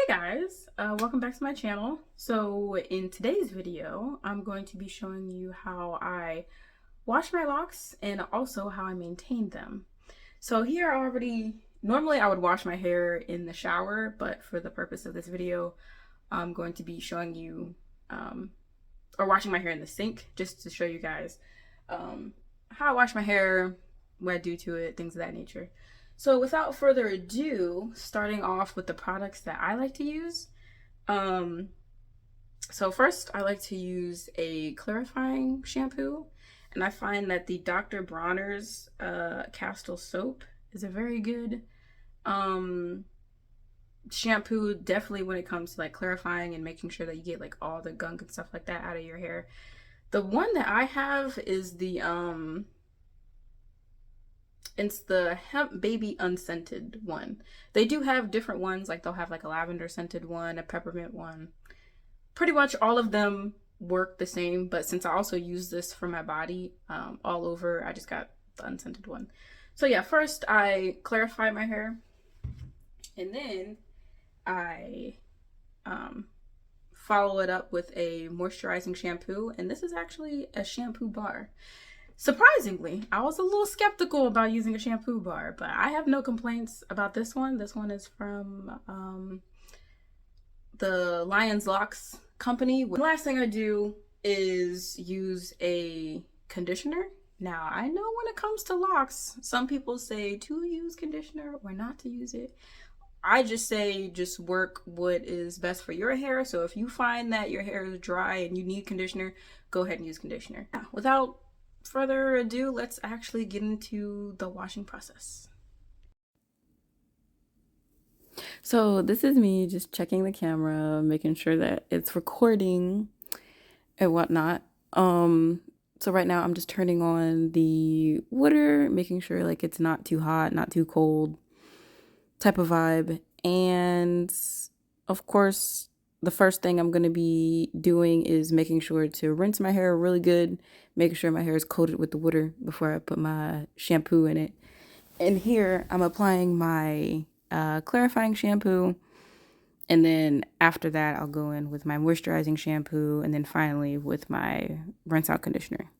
Hey guys, welcome back to my channel. So in today's video, I'm going to be showing you how I wash my locks and also how I maintain them. So here normally I would wash my hair in the shower, but for the purpose of this video, I'm going to be showing you, or washing my hair in the sink, just to show you guys how I wash my hair, what I do to it, things of that nature. So without further ado, starting off with the products that I like to use. So first I like to use a clarifying shampoo, and I find that the Dr. Bronner's Castle soap is a very good shampoo, definitely when it comes to like clarifying and making sure that you get like all the gunk and stuff like that out of your hair. The one that I have is it's the Hemp Baby unscented one. They do have different ones, like they'll have like a lavender scented one, a peppermint one. Pretty much all of them work the same, but since I also use this for my body all over, I just got the unscented one. So yeah, first I clarify my hair, and then I follow it up with a moisturizing shampoo, and this is actually a shampoo bar. Surprisingly, I was a little skeptical about using a shampoo bar, but I have no complaints about this one. This one is from the Locs company. The last thing I do is use a conditioner. Now, I know when it comes to locks, some people say to use conditioner or not to use it. I just say just work what is best for your hair. So if you find that your hair is dry and you need conditioner, go ahead and use conditioner. Without further ado, let's actually get into the washing process. So this is me just checking the camera, making sure that it's recording and whatnot. So right now I'm just turning on the water, making sure like it's not too hot, not too cold type of vibe. And of course, the first thing I'm going to be doing is making sure to rinse my hair really good, making sure my hair is coated with the water before I put my shampoo in it. And here I'm applying my clarifying shampoo, and then after that I'll go in with my moisturizing shampoo, and then finally with my rinse out conditioner.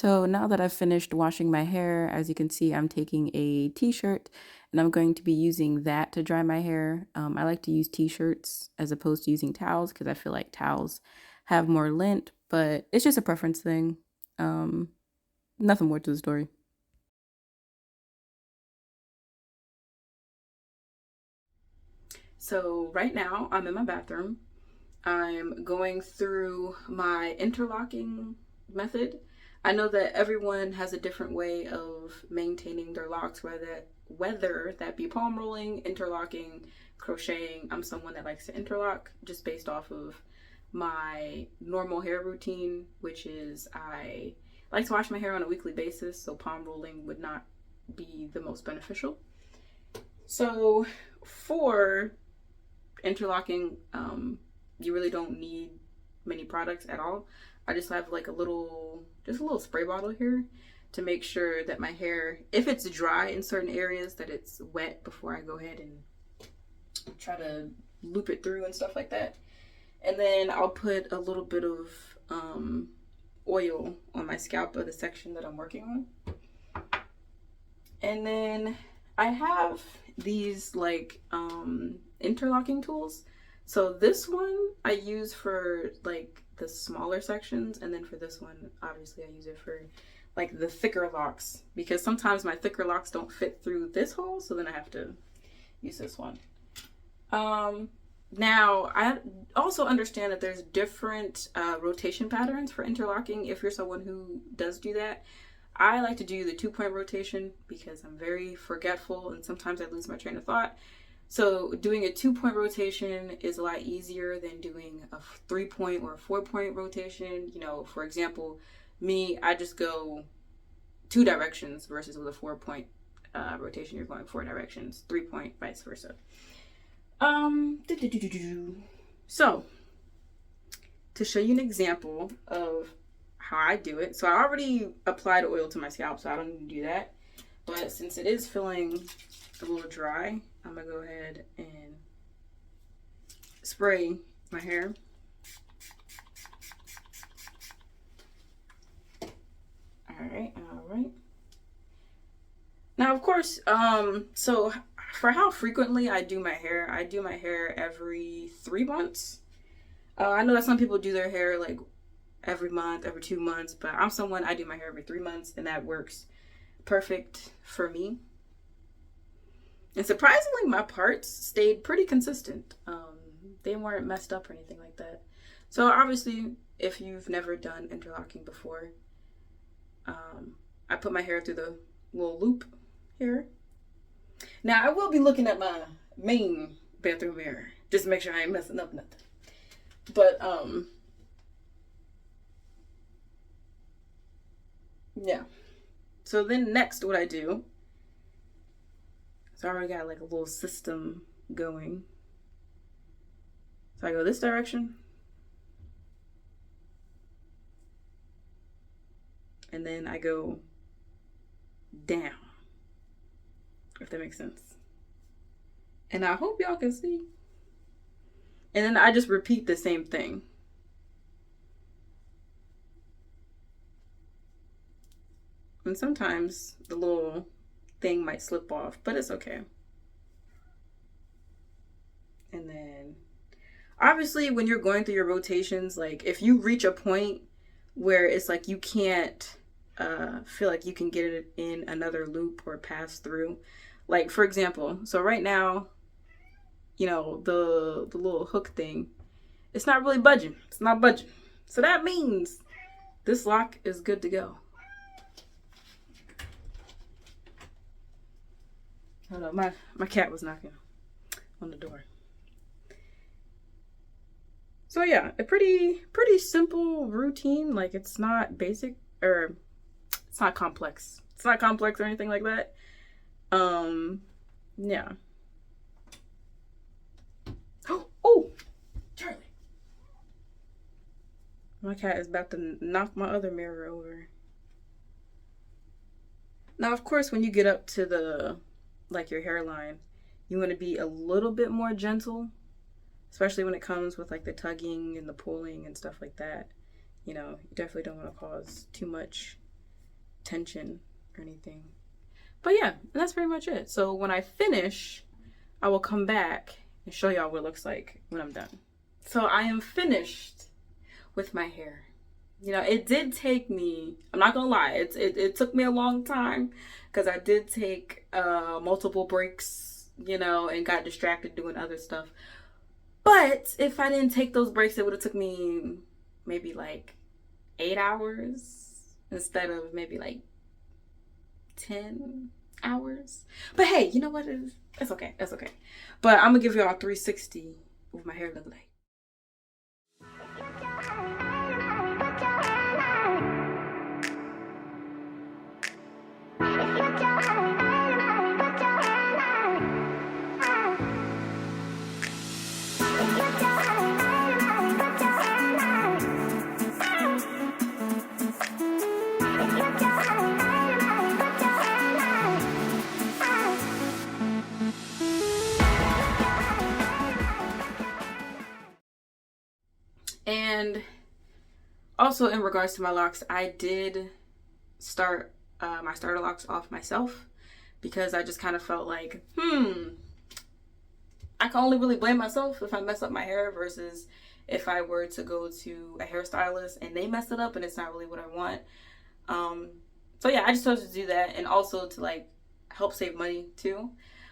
So now that I've finished washing my hair, as you can see, I'm taking a t-shirt and I'm going to be using that to dry my hair. I like to use t-shirts as opposed to using towels because I feel like towels have more lint, but it's just a preference thing. Um, Nothing more to the story. So right now I'm in my bathroom. I'm going through my interlocking method. I know that everyone has a different way of maintaining their locks, whether that be palm rolling, interlocking, crocheting. I'm someone that likes to interlock just based off of my normal hair routine, which is I like to wash my hair on a weekly basis, so palm rolling would not be the most beneficial. So for interlocking, you really don't need many products at all. I just have like just a little spray bottle here to make sure that my hair, if it's dry in certain areas, that it's wet before I go ahead and try to loop it through and stuff like that. And then I'll put a little bit of oil on my scalp of the section that I'm working on. And then I have these like interlocking tools. So this one I use for like the smaller sections, and then for this one, obviously I use it for like the thicker locks because sometimes my thicker locks don't fit through this hole, so then I have to use this one. Now I also understand that there's different rotation patterns for interlocking if you're someone who does do that. I like to do the 2-point rotation because I'm very forgetful and sometimes I lose my train of thought. So doing a 2-point rotation is a lot easier than doing a 3-point or a 4-point rotation. You know, for example, me, I just go 2 directions versus with a 4-point rotation, you're going 4 directions, 3-point, vice versa. So to show you an example of how I do it. So I already applied oil to my scalp, so I don't need to do that. But since it is feeling a little dry, I'm gonna go ahead and spray my hair. All right. Now, of course, so for how frequently I do my hair every 3 months. I know that some people do their hair like every month, every 2 months, but I'm someone, I do my hair every 3 months, and that works perfect for me. And surprisingly, my parts stayed pretty consistent. They weren't messed up or anything like that. So obviously, if you've never done interlocking before, I put my hair through the little loop here. Now I will be looking at my main bathroom mirror just to make sure I ain't messing up nothing. But yeah. So then next what I do, so I already got like a little system going. So I go this direction. And then I go down, if that makes sense. And I hope y'all can see. And then I just repeat the same thing. And sometimes the little thing might slip off, but it's okay. And then obviously when you're going through your rotations, like if you reach a point where it's like you can't feel like you can get it in another loop or pass through, like for example, so right now, you know, the little hook thing, it's not really budging. It's not budging. So that means this lock is good to go. Hold on, my cat was knocking on the door. So yeah, a pretty simple routine. Like it's not basic or it's not complex. It's not complex or anything like that. Yeah. Oh, Charlie. My cat is about to knock my other mirror over. Now, of course, when you get up to the, like your hairline, you want to be a little bit more gentle, especially when it comes with like the tugging and the pulling and stuff like that. You know, you definitely don't want to cause too much tension or anything. But yeah, that's pretty much it. So when I finish, I will come back and show y'all what it looks like when I'm done. So I am finished with my hair. You know, it did take me, I'm not gonna lie, it took me a long time because I did take multiple breaks, you know, and got distracted doing other stuff. But if I didn't take those breaks, it would have took me maybe like 8 hours instead of maybe like 10 hours. But hey, you know what? It's okay. It's okay. But I'm gonna give y'all a 360 of what my hair look like. And also in regards to my locks, I did start my starter locks off myself because I just kind of felt like, I can only really blame myself if I mess up my hair versus if I were to go to a hairstylist and they mess it up and it's not really what I want. So yeah, I just chose to do that, and also to like help save money too.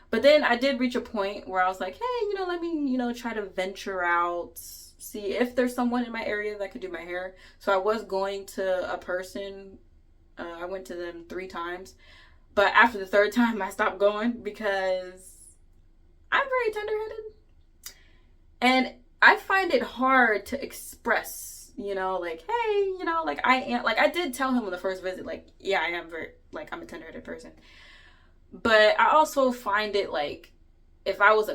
But then I did reach a point where I was like, hey, you know, let me, you know, try to venture out, see if there's someone in my area that could do my hair. So I was going to a person. I went to them 3 times. But after the 3rd time, I stopped going because I'm very tenderheaded. And I find it hard to express, you know, like, hey, you know, like I am, like I did tell him on the first visit, like, yeah, I am very, like, I'm a tenderheaded person. But I also find it like, if I was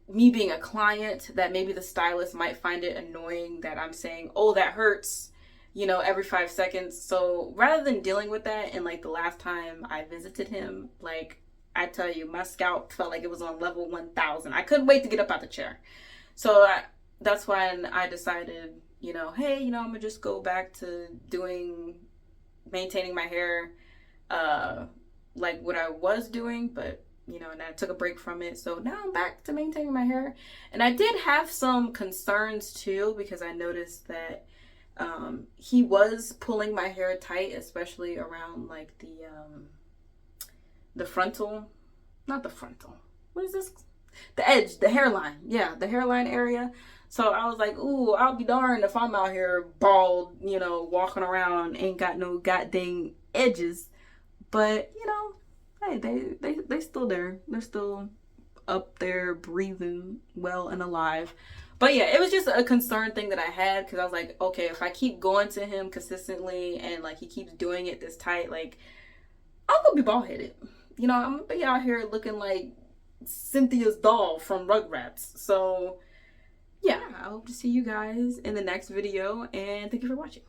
me being a client, that maybe the stylist might find it annoying that I'm saying, oh, that hurts, you know, every 5 seconds. So rather than dealing with that, and like the last time I visited him, like I tell you, my scalp felt like it was on level 1000. I couldn't wait to get up out the chair. So that's when I decided, you know, hey, you know, I'm gonna just go back to maintaining my hair like what I was doing, but you know, and I took a break from it. So now I'm back to maintaining my hair. And I did have some concerns too, because I noticed that he was pulling my hair tight, especially around like the frontal, not the frontal. What is this? The edge, the hairline. Yeah, the hairline area. So I was like, ooh, I'll be darned if I'm out here bald, you know, walking around, ain't got no goddamn edges. But, you know, hey, they still there. They're still up there breathing well and alive. But yeah, it was just a concern thing that I had, because I was like, okay, if I keep going to him consistently and like he keeps doing it this tight, like I'm gonna be bald headed. You know, I'm gonna be out here looking like Cynthia's doll from Rugrats. So yeah, I hope to see you guys in the next video, and thank you for watching.